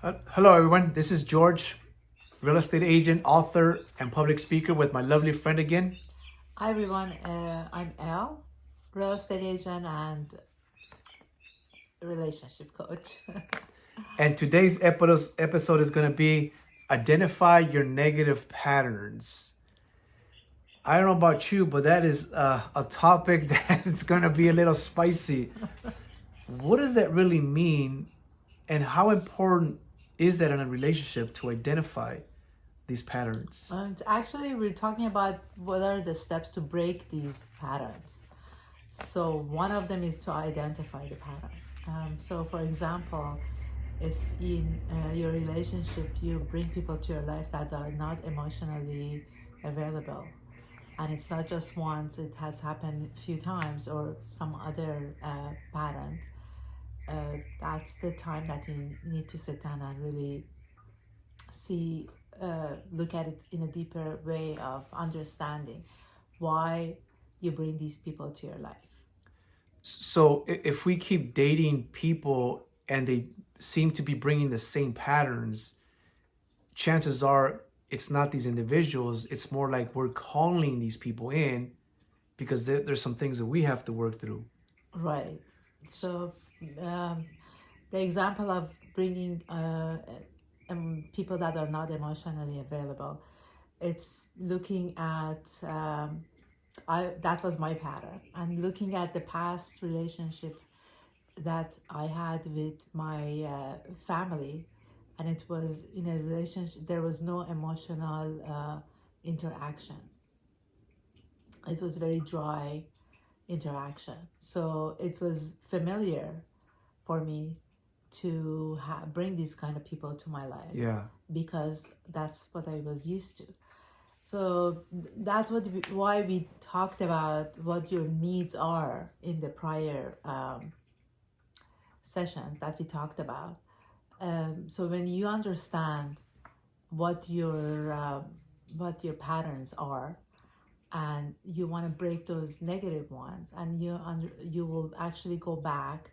Hello, everyone. This is George, real estate agent, author, and public speaker with my lovely friend again. Hi everyone, I'm Elle, real estate agent and relationship coach. And today's episode is going to be identify your negative patterns. I don't know about you, but that is a topic that it's going to be a little spicy. What does that really mean, and how important is that in a relationship to identify these patterns? It's actually, we're talking about what are the steps to break these patterns. So one of them is to identify the pattern. So for example, if in your relationship you bring people to your life that are not emotionally available, and it's not just once, it has happened a few times or some other patterns, that's the time that you need to sit down and really see, look at it in a deeper way of understanding why you bring these people to your life. So if we keep dating people and they seem to be bringing the same patterns, chances are it's not these individuals. It's more like we're calling these people in because there's some things that we have to work through. Right. So the example of bringing people that are not emotionally available, it's looking at that was my pattern, and looking at the past relationship that I had with my family, and it was in a relationship there was no emotional interaction. It was very dry interaction, so it was familiar for me to bring these kind of people to my life. Yeah. Because that's what I was used to. So that's why we talked about what your needs are in the prior sessions that we talked about. So when you understand what your patterns are, and you want to break those negative ones, and you will actually go back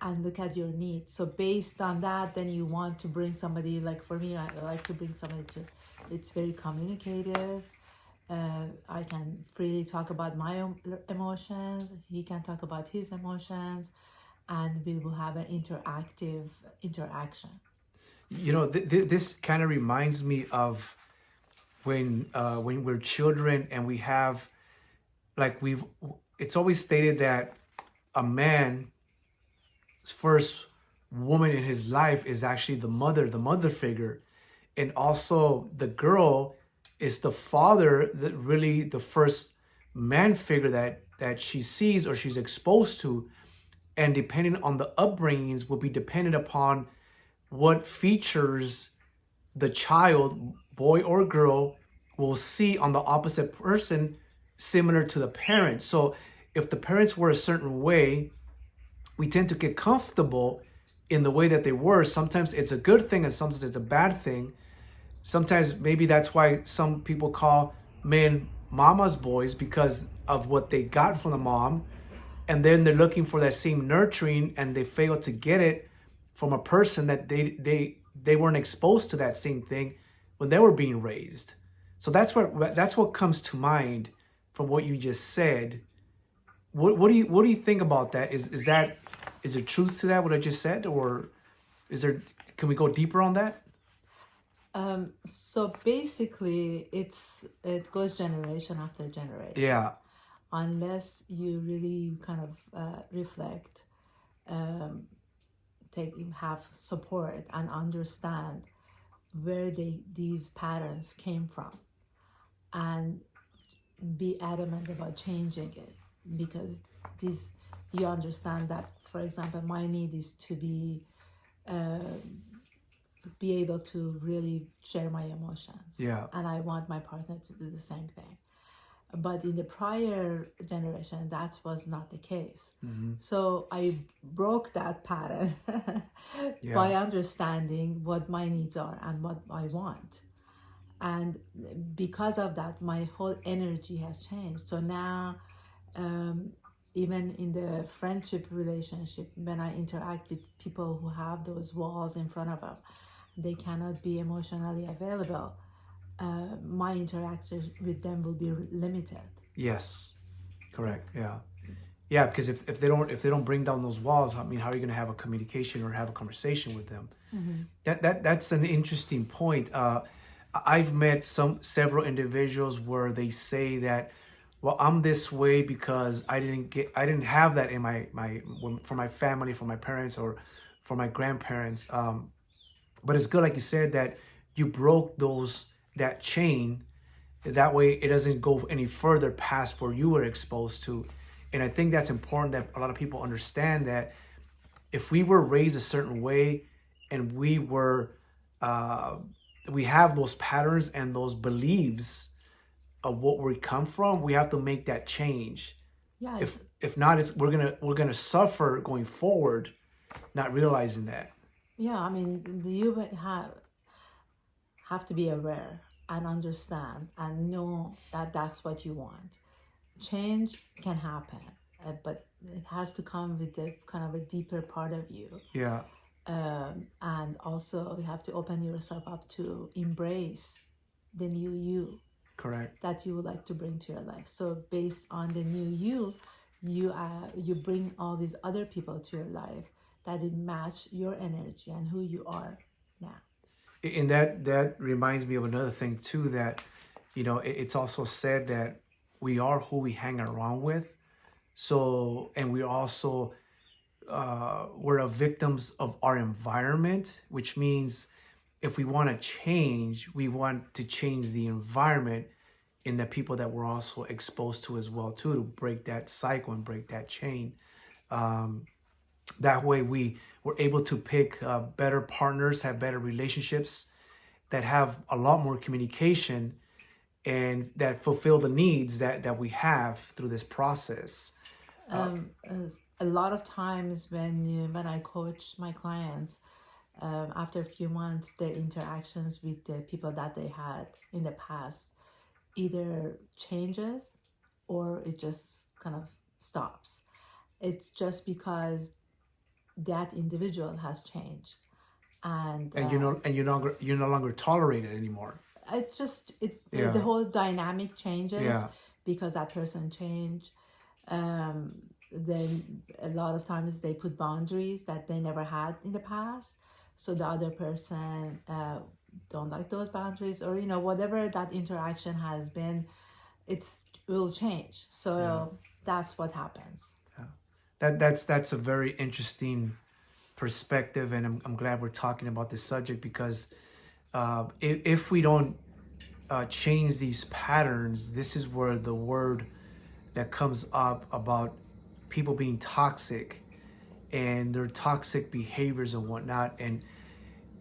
and look at your needs. So based on that, then you want to bring somebody, like for me, I like to bring somebody to, it's very communicative. I can freely talk about my own emotions. He can talk about his emotions, and we will have an interactive interaction. You know, this kind of reminds me of when we're children and we have, like, it's always stated that a man's first woman in his life is actually the mother figure, and also the girl is the father, that really the first man figure that she sees or she's exposed to, and depending on the upbringings will be dependent upon what features the child, boy or girl, will see on the opposite person similar to the parents. So if the parents were a certain way, we tend to get comfortable in the way that they were. Sometimes it's a good thing and sometimes it's a bad thing. Sometimes maybe that's why some people call men mama's boys, because of what they got from the mom. And then they're looking for that same nurturing and they fail to get it from a person that they weren't exposed to that same thing when they were being raised. So that's what comes to mind from what you just said. What do you think about that? Is there truth to that, what I just said, or can we go deeper on that? So basically, it goes generation after generation. Yeah. Unless you really kind of reflect, have support and understand where these patterns came from, and be adamant about changing it, because you understand that, for example, my need is to be able to really share my emotions. Yeah. And I want my partner to do the same thing. But in the prior generation, that was not the case. Mm-hmm. So I broke that pattern Yeah. by understanding what my needs are and what I want. And because of that, my whole energy has changed. So now, even in the friendship relationship, when I interact with people who have those walls in front of them, they cannot be emotionally available, my interaction with them will be limited. Yes, correct. Yeah, yeah. Because if they don't bring down those walls, I mean, how are you going to have a communication or have a conversation with them? That's an interesting point. I've met several individuals where they say that, well, I'm this way because I didn't have that in for my family, for my parents, or for my grandparents. But it's good, like you said, that you broke that chain. That way, it doesn't go any further past where you were exposed to. And I think that's important that a lot of people understand that if we were raised a certain way, and we have those patterns and those beliefs of what we come from, we have to make that change. Yeah. If not, we're gonna suffer going forward, not realizing that. Yeah, I mean, you have to be aware and understand and know that that's what you want. Change can happen, but it has to come with the kind of a deeper part of you. Yeah. And also you have to open yourself up to embrace the new you. Correct. That you would like to bring to your life. So based on the new you bring all these other people to your life that it match your energy and who you are now. And that reminds me of another thing too, that it's also said that we are who we hang around with. So, and we also we're victims of our environment, which means if we want to change, we want to change the environment in the people that we're also exposed to as well too, to break that cycle and break that chain. That way we're able to pick better partners, have better relationships that have a lot more communication and that fulfill the needs that we have through this process. A lot of times when I coach my clients, after a few months, their interactions with the people that they had in the past either changes or it just kind of stops. It's just because that individual has changed, and you're no longer tolerated anymore. It's just the whole dynamic changes because that person changed. Then a lot of times they put boundaries that they never had in the past, so the other person don't like those boundaries, or whatever that interaction has been, it will change. So that's what happens. That's a very interesting perspective, and I'm glad we're talking about this subject, because if we don't change these patterns, this is where the word that comes up about people being toxic and their toxic behaviors and whatnot, and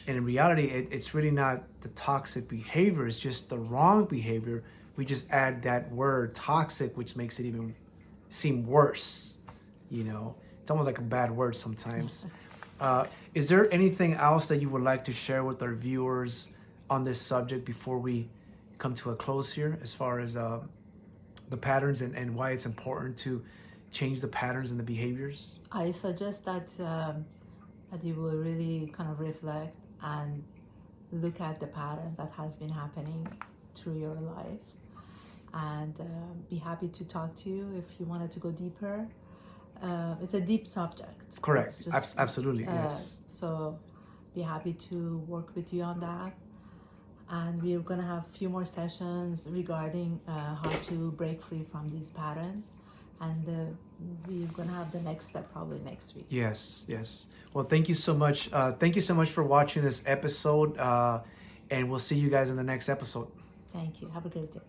in reality it's really not the toxic behavior, it's just the wrong behavior. We just add that word toxic, which makes it even seem worse. It's almost like a bad word sometimes. Is there anything else that you would like to share with our viewers on this subject before we come to a close here, as far as the patterns and why it's important to change the patterns and the behaviors? I suggest that you will really kind of reflect and look at the patterns that has been happening through your life, and be happy to talk to you if you wanted to go deeper. It's a deep subject. Correct. Absolutely. Yes. So be happy to work with you on that. And we're going to have a few more sessions regarding how to break free from these patterns. And we're going to have the next step probably next week. Yes. Well, thank you so much. Thank you so much for watching this episode. And we'll see you guys in the next episode. Thank you. Have a great day.